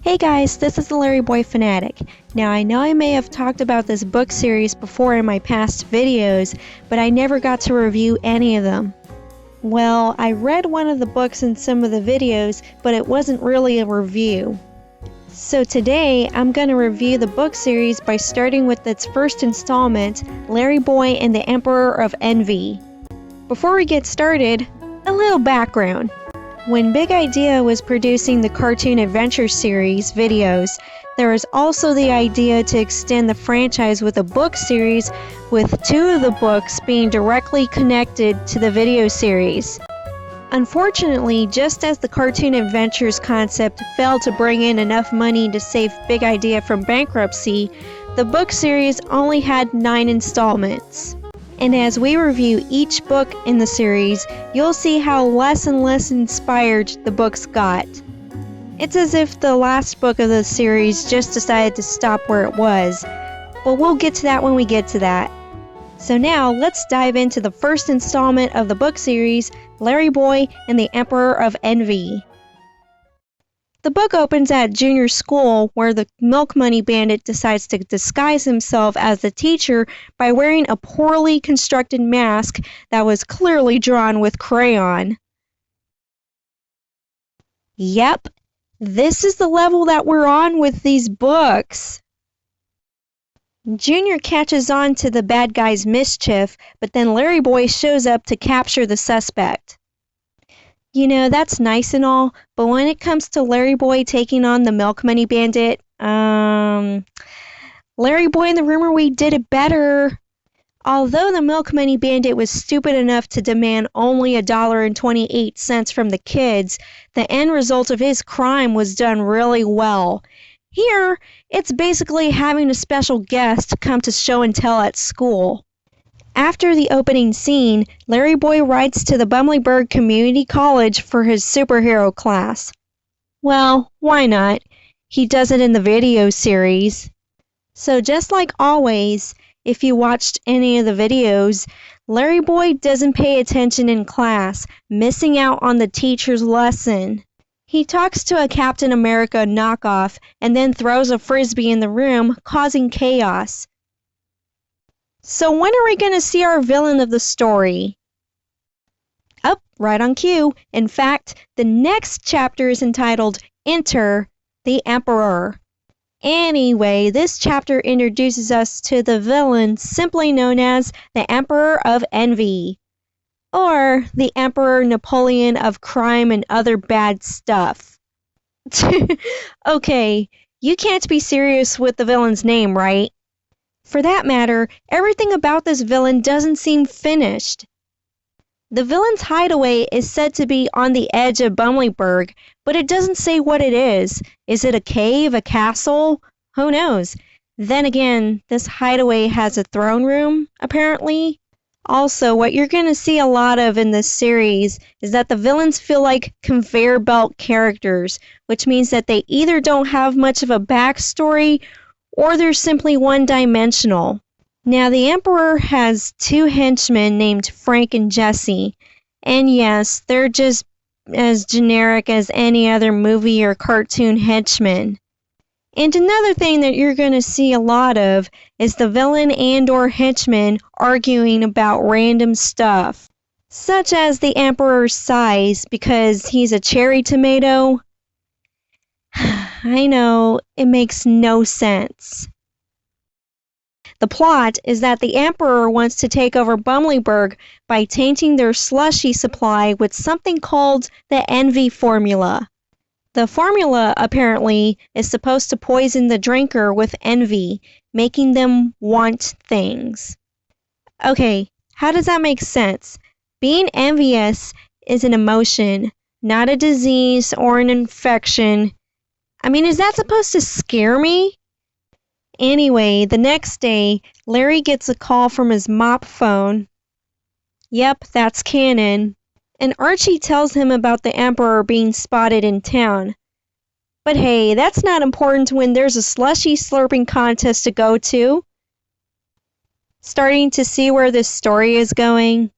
Hey guys, this is the LarryBoy Fanatic. Now I know I may have talked about this book series before in my past videos, but I never got to review any of them. Well, I read one of the books in some of the videos, but it wasn't really a review. So today, I'm going to review the book series by starting with its first installment, LarryBoy and the Emperor of Envy. Before we get started, a little background. When Big Idea was producing the Cartoon Adventure series videos, there was also the idea to extend the franchise with a book series, with two of the books being directly connected to the video series. Unfortunately, just as the Cartoon Adventures concept failed to bring in enough money to save Big Idea from bankruptcy, the book series only had 9 installments. And as we review each book in the series, you'll see how less and less inspired the books got. It's as if the last book of the series just decided to stop where it was, but we'll get to that when we get to that. So now, let's dive into the first installment of the book series, LarryBoy and the Emperor of Envy. The book opens at junior school, where the Milk Money Bandit decides to disguise himself as the teacher by wearing a poorly constructed mask that was clearly drawn with crayon. Yep, this is the level that we're on with these books. Junior catches on to the bad guy's mischief, but then LarryBoy shows up to capture the suspect. You know, that's nice and all, but when it comes to LarryBoy taking on the Milk Money Bandit, LarryBoy and the Rumor Weed did it better. Although the Milk Money Bandit was stupid enough to demand only $1.28 from the kids, the end result of his crime was done really well. Here, it's basically having a special guest come to show and tell at school. After the opening scene, LarryBoy rides to the Bumbleberg Community College for his superhero class. Well, why not? He does it in the video series. So just like always, if you watched any of the videos, LarryBoy doesn't pay attention in class, missing out on the teacher's lesson. He talks to a Captain America knockoff and then throws a frisbee in the room, causing chaos. So when are we going to see our villain of the story? Oh, right on cue. In fact, the next chapter is entitled Enter the Emperor. Anyway, this chapter introduces us to the villain simply known as the Emperor of Envy, or the Emperor Napoleon of crime and other bad stuff. Okay, you can't be serious with the villain's name, right? For that matter, everything about this villain doesn't seem finished. The villain's hideaway is said to be on the edge of Bumbleberg, but it doesn't say what it is. Is it a cave, a castle? Who knows? Then again, this hideaway has a throne room, apparently. Also, what you're going to see a lot of in this series is that the villains feel like conveyor belt characters, which means that they either don't have much of a backstory or they're simply one-dimensional. Now, the Emperor has 2 henchmen named Frank and Jesse, and yes, they're just as generic as any other movie or cartoon henchmen. And another thing that you're going to see a lot of is the villain and/or henchman arguing about random stuff, such as the Emperor's size because he's a cherry tomato. I know, it makes no sense. The plot is that the Emperor wants to take over Bumbleberg by tainting their slushy supply with something called the Envy Formula. The formula, apparently, is supposed to poison the drinker with envy, making them want things. Okay, how does that make sense? Being envious is an emotion, not a disease or an infection. I mean, is that supposed to scare me? Anyway, the next day, Larry gets a call from his mop phone. Yep, that's canon. And Archie tells him about the Emperor being spotted in town. But hey, that's not important when there's a slushy slurping contest to go to. Starting to see where this story is going?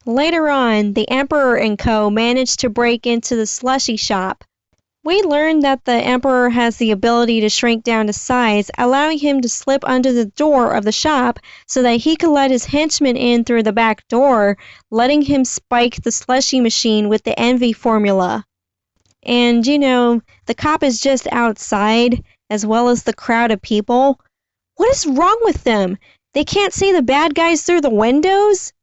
Later on, the Emperor and co. manage to break into the slushy shop. We learned that the Emperor has the ability to shrink down to size, allowing him to slip under the door of the shop so that he could let his henchmen in through the back door, letting him spike the slushy machine with the envy formula. And the cop is just outside, as well as the crowd of people. What is wrong with them? They can't see the bad guys through the windows?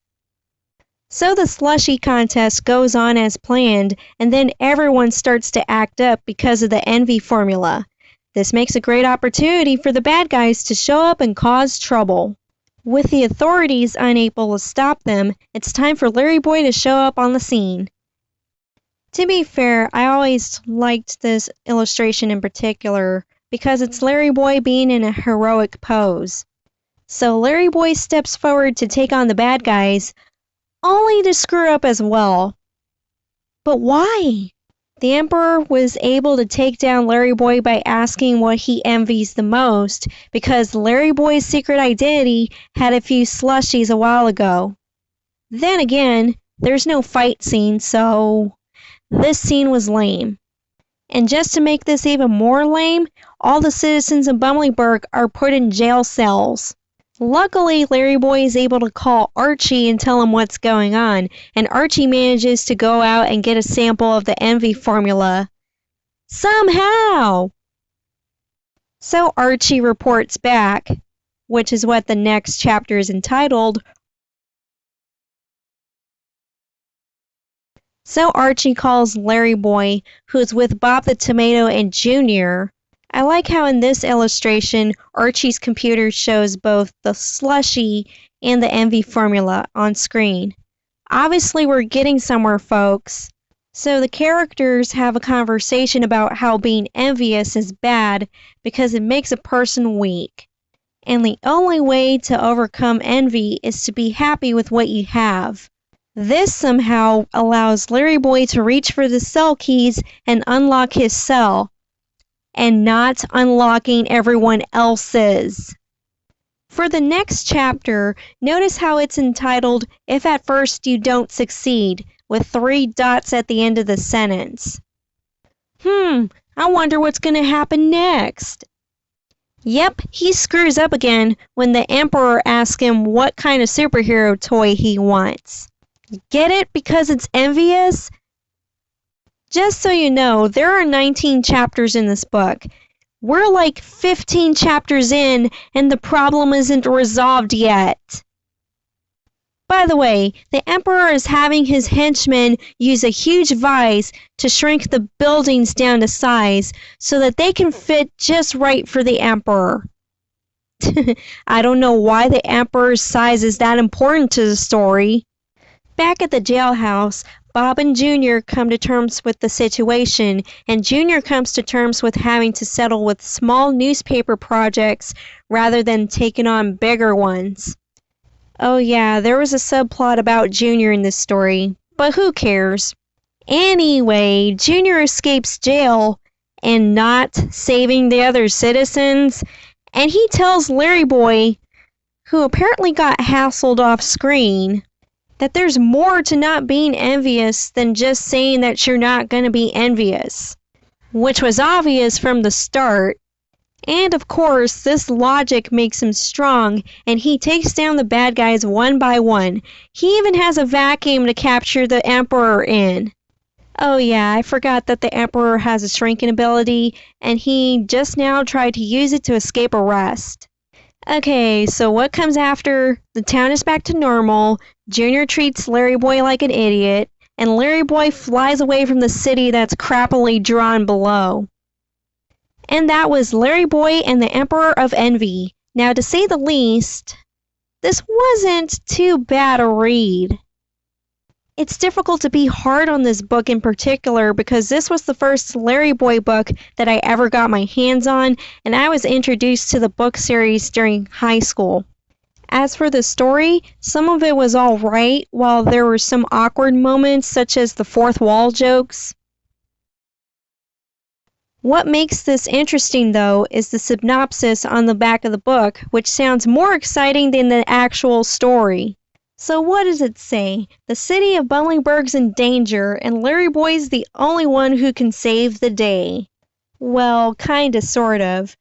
So the Slushy Contest goes on as planned, and then everyone starts to act up because of the envy formula. This makes a great opportunity for the bad guys to show up and cause trouble. With the authorities unable to stop them, it's time for LarryBoy to show up on the scene. To be fair, I always liked this illustration in particular because it's LarryBoy being in a heroic pose. So LarryBoy steps forward to take on the bad guys, only to screw up as well. But why? The Emperor was able to take down LarryBoy by asking what he envies the most, because LarryBoy's secret identity had a few slushies a while ago. Then again, there's no fight scene, so this scene was lame. And just to make this even more lame, all the citizens of Bumbleyburg are put in jail cells. Luckily, LarryBoy is able to call Archie and tell him what's going on, and Archie manages to go out and get a sample of the envy formula. Somehow! So Archie reports back, which is what the next chapter is entitled. So Archie calls LarryBoy, who's with Bob the Tomato and Junior. I like how in this illustration, Archie's computer shows both the slushy and the envy formula on screen. Obviously, we're getting somewhere, folks. So the characters have a conversation about how being envious is bad because it makes a person weak. And the only way to overcome envy is to be happy with what you have. This somehow allows LarryBoy to reach for the cell keys and unlock his cell, and not unlocking everyone else's. For the next chapter, notice how it's entitled, If at First You Don't Succeed, with 3 dots at the end of the sentence. I wonder what's going to happen next. Yep, he screws up again when the Emperor asks him what kind of superhero toy he wants. Get it? Because it's envious? Just so you know, there are 19 chapters in this book. We're like 15 chapters in, and the problem isn't resolved yet. By the way, the Emperor is having his henchmen use a huge vise to shrink the buildings down to size so that they can fit just right for the Emperor. I don't know why the Emperor's size is that important to the story. Back at the jailhouse, Bob and Junior come to terms with the situation, and Junior comes to terms with having to settle with small newspaper projects rather than taking on bigger ones. Oh yeah, there was a subplot about Junior in this story, but who cares? Anyway, Junior escapes jail and not saving the other citizens, and he tells LarryBoy, who apparently got hassled off screen, that there's more to not being envious than just saying that you're not going to be envious, which was obvious from the start. And of course, this logic makes him strong, and he takes down the bad guys one by one. He even has a vacuum to capture the Emperor in. Oh yeah, I forgot that the Emperor has a shrinking ability, and he just now tried to use it to escape arrest. Okay, so what comes after? The town is back to normal, Junior treats LarryBoy like an idiot, and LarryBoy flies away from the city that's crappily drawn below. And that was LarryBoy and the Emperor of Envy. Now, to say the least, this wasn't too bad a read. It's difficult to be hard on this book in particular because this was the first LarryBoy book that I ever got my hands on, and I was introduced to the book series during high school. As for the story, some of it was alright, while there were some awkward moments such as the fourth wall jokes. What makes this interesting, though, is the synopsis on the back of the book, which sounds more exciting than the actual story. So what does it say? The city of Bumbleberg's in danger, and LarryBoy's the only one who can save the day. Well, kinda, sort of.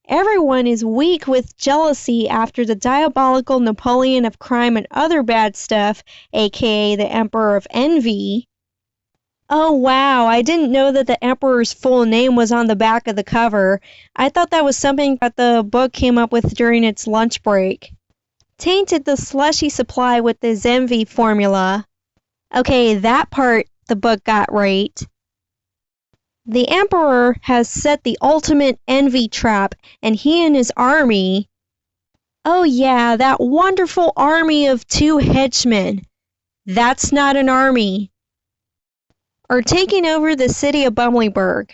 Everyone is weak with jealousy after the diabolical Napoleon of crime and other bad stuff, aka the Emperor of Envy. Oh wow, I didn't know that the Emperor's full name was on the back of the cover. I thought that was something that the book came up with during its lunch break. Tainted the slushy supply with the Zenvi formula. Okay, that part the book got right. The Emperor has set the ultimate envy trap, and he and his army... Oh yeah, that wonderful army of 2 henchmen. That's not an army. Are taking over the city of Bumbleberg.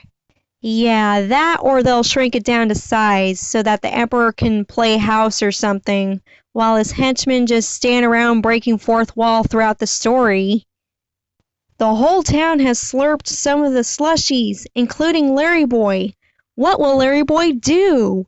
Yeah, that or they'll shrink it down to size so that the Emperor can play house or something, while his henchmen just stand around breaking fourth wall throughout the story. The whole town has slurped some of the slushies, including LarryBoy. What will LarryBoy do?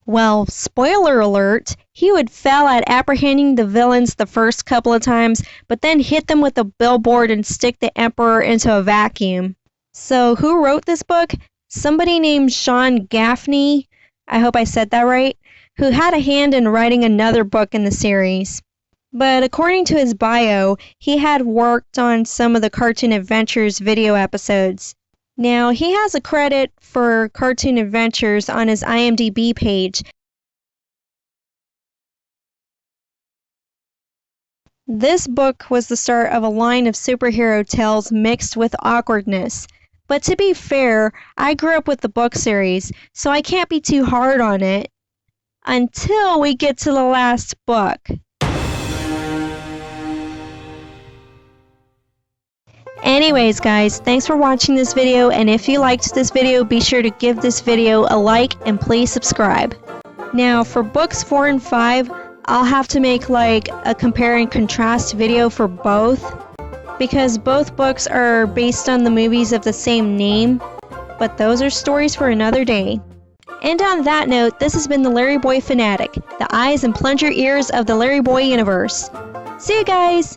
Well, spoiler alert, he would fail at apprehending the villains the first couple of times, but then hit them with a billboard and stick the Emperor into a vacuum. So who wrote this book? Somebody named Sean Gaffney, I hope I said that right, who had a hand in writing another book in the series. But according to his bio, he had worked on some of the Cartoon Adventures video episodes. Now, he has a credit for Cartoon Adventures on his IMDb page. This book was the start of a line of superhero tales mixed with awkwardness. But to be fair, I grew up with the book series, so I can't be too hard on it. Until we get to the last book. Anyways guys, thanks for watching this video, and if you liked this video, be sure to give this video a like and please subscribe. Now for books 4 and 5, I'll have to make like a compare and contrast video for both, because both books are based on the movies of the same name, but those are stories for another day. And on that note, this has been the LarryBoy Fanatic, the eyes and plunger ears of the LarryBoy universe. See you guys!